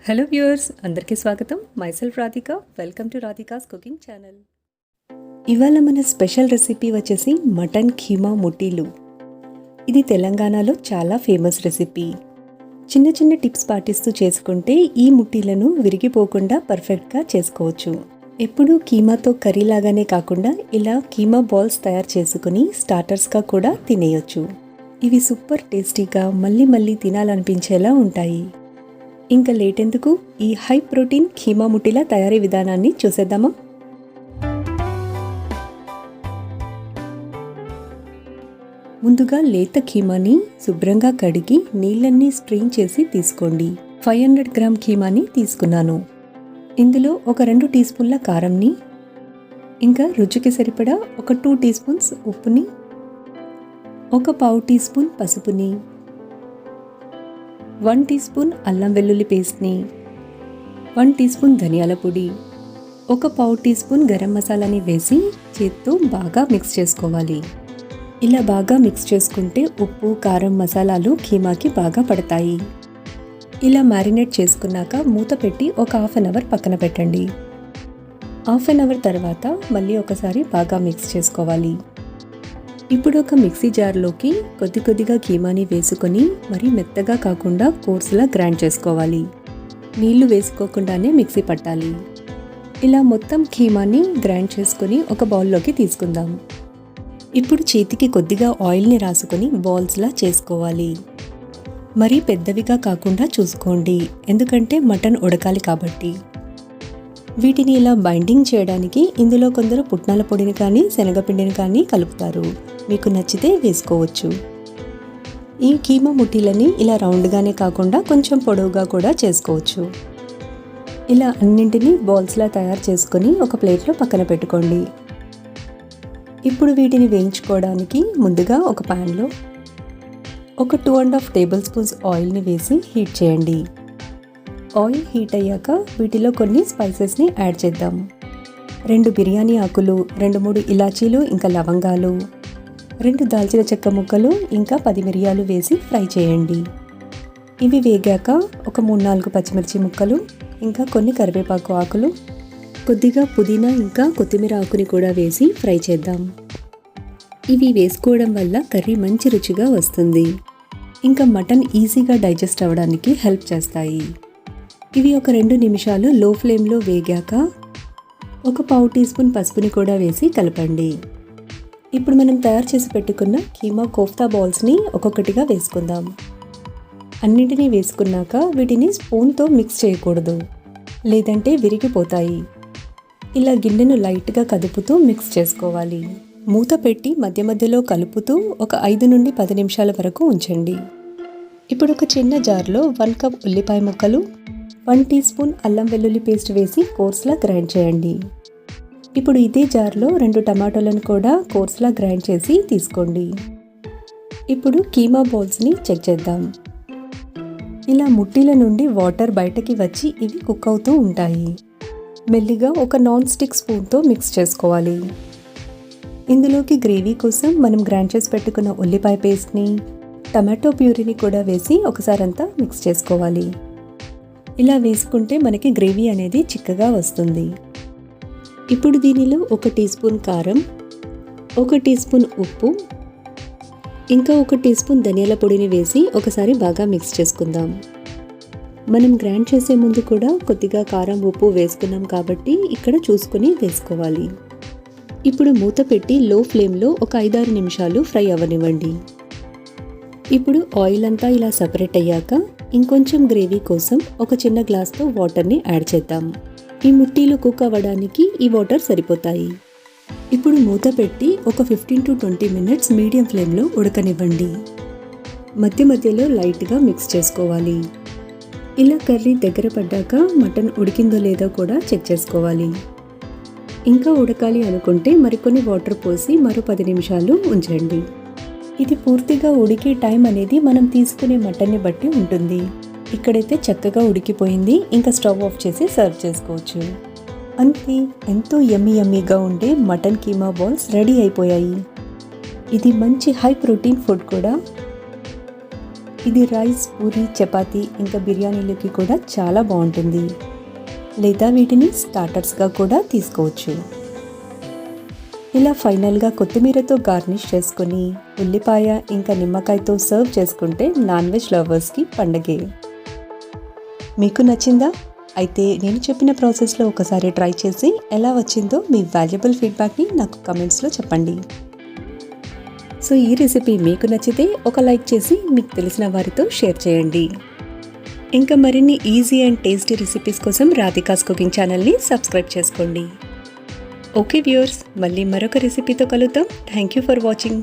Hello viewers, అందరికీ స్వాగతం. Myself Radhika. Welcome to Radhika's cooking channel. ఇవాళ మన స్పెషల్ రెసిపీ వచ్చేసి మటన్ కీమా ముట్టీలు. ఇది తెలంగాణలో చాలా ఫేమస్ రెసిపీ. చిన్న చిన్న టిప్స్ పాటిస్తూ చేసుకుంటే ఈ ముట్టీలను విరిగిపోకుండా పర్ఫెక్ట్గా చేసుకోవచ్చు. ఎప్పుడూ కీమాతో కర్రీ లాగానే కాకుండా ఇలా కీమా బాల్స్ తయారు చేసుకుని స్టార్టర్స్గా కూడా తినేయొచ్చు. ఇవి సూపర్ టేస్టీగా మళ్ళీ మళ్ళీ తినాలనిపించేలా ఉంటాయి. ఇంకా లేట్ ఎందుకు, ఈ హై ప్రోటీన్ కీమా ముట్టీల తయారీ విధానాన్ని చూసేద్దామా? ముందుగా లేత కీమాని శుభ్రంగా కడిగి నీళ్ళన్నీ స్ట్రెయిన్ చేసి తీసుకోండి. 500 గ్రామ్ కీమాని తీసుకున్నాను. ఇందులో ఒక 2 టీ స్పూన్ల కారంని, ఇంకా రుచికి సరిపడా ఒక 2 టీ స్పూన్స్ ఉప్పుని, ఒక పావు టీ స్పూన్ పసుపుని, 1 టీ స్పూన్ అల్లం వెల్లుల్లి పేస్ట్ని, 1 టీ స్పూన్ ధనియాల పొడి, ఒక పావు టీ స్పూన్ గరం మసాలాని వేసి చేత్తో బాగా మిక్స్ చేసుకోవాలి. ఇలా బాగా మిక్స్ చేసుకుంటే ఉప్పు, కారం, మసాలాలు కీమాకి బాగా పడతాయి. ఇలా మ్యారినేట్ చేసుకున్నాక మూత పెట్టి ఒక హాఫ్ అన్ అవర్ పక్కన పెట్టండి. హాఫ్ అన్ అవర్ తర్వాత మళ్ళీ ఒకసారి బాగా మిక్స్ చేసుకోవాలి. ఇప్పుడు ఒక మిక్సీ జార్లోకి కొద్ది కొద్దిగా కీమాని వేసుకొని మరీ మెత్తగా కాకుండా కోర్సులా గ్రైండ్ చేసుకోవాలి. నీళ్లు వేసుకోకుండానే మిక్సీ పట్టాలి. ఇలా మొత్తం కీమాని గ్రైండ్ చేసుకొని ఒక బౌల్లోకి తీసుకుందాం. ఇప్పుడు చేతికి కొద్దిగా ఆయిల్ని రాసుకొని బాల్స్లా చేసుకోవాలి. మరీ పెద్దవిగా కాకుండా చూసుకోండి, ఎందుకంటే మటన్ ఉడకాలి కాబట్టి. వీటిని ఇలా బైండింగ్ చేయడానికి ఇందులో కొందరు పుట్నాల పొడిని కానీ శనగపిండిని కానీ కలుపుతారు. మీకు నచ్చితే వేసుకోవచ్చు. ఈ కీమా ముట్టీలని ఇలా రౌండ్గానే కాకుండా కొంచెం పొడవుగా కూడా చేసుకోవచ్చు. ఇలా అన్నింటినీ బాల్స్లా తయారు చేసుకొని ఒక ప్లేట్లో పక్కన పెట్టుకోండి. ఇప్పుడు వీటిని వేయించుకోవడానికి ముందుగా ఒక ప్యాన్లో ఒక 2.5 టేబుల్ స్పూన్స్ ఆయిల్ని వేసి హీట్ చేయండి. ఆయిల్ హీట్ అయ్యాక వీటిలో కొన్ని స్పైసెస్ని యాడ్ చేద్దాం. 2 బిర్యానీ ఆకులు, 2-3 ఇలాచీలు, ఇంకా లవంగాలు, 2 దాల్చిన చెక్క ముక్కలు, ఇంకా 10 మిరియాలు వేసి ఫ్రై చేయండి. ఇవి వేగాక ఒక 3-4 పచ్చిమిర్చి ముక్కలు, ఇంకా కొన్ని కరివేపాకు ఆకులు, కొద్దిగా పుదీనా ఇంకా కొత్తిమీర ఆకుని కూడా వేసి ఫ్రై చేద్దాం. ఇవి వేసుకోవడం వల్ల కర్రీ మంచి రుచిగా వస్తుంది. ఇంకా మటన్ ఈజీగా డైజెస్ట్ అవ్వడానికి హెల్ప్ చేస్తాయి. ఇవి ఒక 2 నిమిషాలు లో ఫ్లేమ్లో వేగాక ఒక పావు టీ స్పూన్ పసుపుని కూడా వేసి కలపండి. ఇప్పుడు మనం తయారు చేసి పెట్టుకున్న కీమా కోఫ్తా బాల్స్ని ఒక్కొక్కటిగా వేసుకుందాం. అన్నింటినీ వేసుకున్నాక వీటిని స్పూన్తో మిక్స్ చేయకూడదు, లేదంటే విరిగిపోతాయి. ఇలా గిన్నెను లైట్గా కదుపుతూ మిక్స్ చేసుకోవాలి. మూత పెట్టి మధ్య మధ్యలో కలుపుతూ ఒక 5 నుండి 10 నిమిషాల వరకు ఉంచండి. ఇప్పుడు ఒక చిన్న జార్లో 1 కప్ ఉల్లిపాయ ముక్కలు, 1 టీ స్పూన్ అల్లం వెల్లుల్లి పేస్ట్ వేసి కోర్స్లా గ్రైండ్ చేయండి. ఇప్పుడు ఇదే జార్లో 2 టమాటోలను కూడా కోర్స్లా గ్రైండ్ చేసి తీసుకోండి. ఇప్పుడు కీమా బాల్స్ని చెక్ చేద్దాం. ఇలా ముట్టీల నుండి వాటర్ బయటకి వచ్చి ఇవి కుక్ అవుతూ ఉంటాయి. మెల్లిగా ఒక నాన్ స్టిక్ స్పూన్తో మిక్స్ చేసుకోవాలి. ఇందులోకి గ్రేవీ కోసం మనం గ్రైండ్ చేసి పెట్టుకున్న ఉల్లిపాయ పేస్ట్ని, టమాటో ప్యూరీని కూడా వేసి ఒకసారి అంతా మిక్స్ చేసుకోవాలి. ఇలా వేసుకుంటే మనకి గ్రేవీ అనేది చిక్కగా వస్తుంది. ఇప్పుడు దీనిలో 1 టీ స్పూన్ కారం, 1 టీ స్పూన్ ఉప్పు, ఇంకా 1 టీ స్పూన్ ధనియాల పొడిని వేసి ఒకసారి బాగా మిక్స్ చేసుకుందాం. మనం గ్రైండ్ చేసే ముందు కూడా కొద్దిగా కారం, ఉప్పు వేసుకున్నాం కాబట్టి ఇక్కడ చూసుకొని వేసుకోవాలి. ఇప్పుడు మూత పెట్టి లో ఫ్లేమ్లో ఒక 5-6 నిమిషాలు ఫ్రై అవ్వనివ్వండి. ఇప్పుడు ఆయిల్ అంతా ఇలా సపరేట్ అయ్యాక ఇంకొంచెం గ్రేవీ కోసం ఒక చిన్న గ్లాస్తో వాటర్ని యాడ్ చేద్దాం. ఈ ముట్టీలు కుక్ అవ్వడానికి ఈ వాటర్ సరిపోతాయి. ఇప్పుడు మూత పెట్టి ఒక 15 to 20 మినిట్స్ మీడియం ఫ్లేమ్లో ఉడకనివ్వండి. మధ్య మధ్యలో లైట్గా మిక్స్ చేసుకోవాలి. ఇలా కర్రీ దగ్గర పడ్డాక మటన్ ఉడికిందో లేదో కూడా చెక్ చేసుకోవాలి. ఇంకా ఉడకాలి అనుకుంటే మరికొన్ని వాటర్ పోసి మరో 10 నిమిషాలు ఉంచండి. ఇది పూర్తిగా ఉడికే టైం అనేది మనం తీసుకునే మటన్ని బట్టి ఉంటుంది. ఇక్కడైతే చక్కగా ఉడికిపోయింది. ఇంకా స్టవ్ ఆఫ్ చేసి సర్వ్ చేసుకోవచ్చు. అంతే, ఎంతో యమ్మీగా ఉండే మటన్ కీమా బాల్స్ రెడీ అయిపోయాయి. ఇది మంచి హై ప్రోటీన్ ఫుడ్ కూడా. ఇది రైస్, పూరి, చపాతీ ఇంకా బిర్యానీలోకి కూడా చాలా బాగుంటుంది. లేదా వీటిని స్టార్టర్స్గా కూడా తీసుకోవచ్చు. ఇలా ఫైనల్గా కొత్తిమీరతో గార్నిష్ చేసుకొని ఉల్లిపాయ ఇంకా నిమ్మకాయతో సర్వ్ చేసుకుంటే నాన్ వెజ్ లవర్స్కి పండగే. మీకు నచ్చిందా? అయితే నేను చెప్పిన ప్రాసెస్లో ఒకసారి ట్రై చేసి ఎలా వచ్చిందో మీ వాల్యుబుల్ ఫీడ్బ్యాక్ని నాకు కమెంట్స్లో చెప్పండి. సో ఈ రెసిపీ మీకు నచ్చితే ఒక లైక్ చేసి మీకు తెలిసిన వారితో షేర్ చేయండి. ఇంకా మరిన్ని ఈజీ అండ్ టేస్టీ రెసిపీస్ కోసం రాధికాస్ కుకింగ్ ఛానల్ని సబ్స్క్రైబ్ చేసుకోండి. ఓకే వ్యూయర్స్, మళ్ళీ మరొక రెసిపీతో కలుద్దాం. Thank you for watching.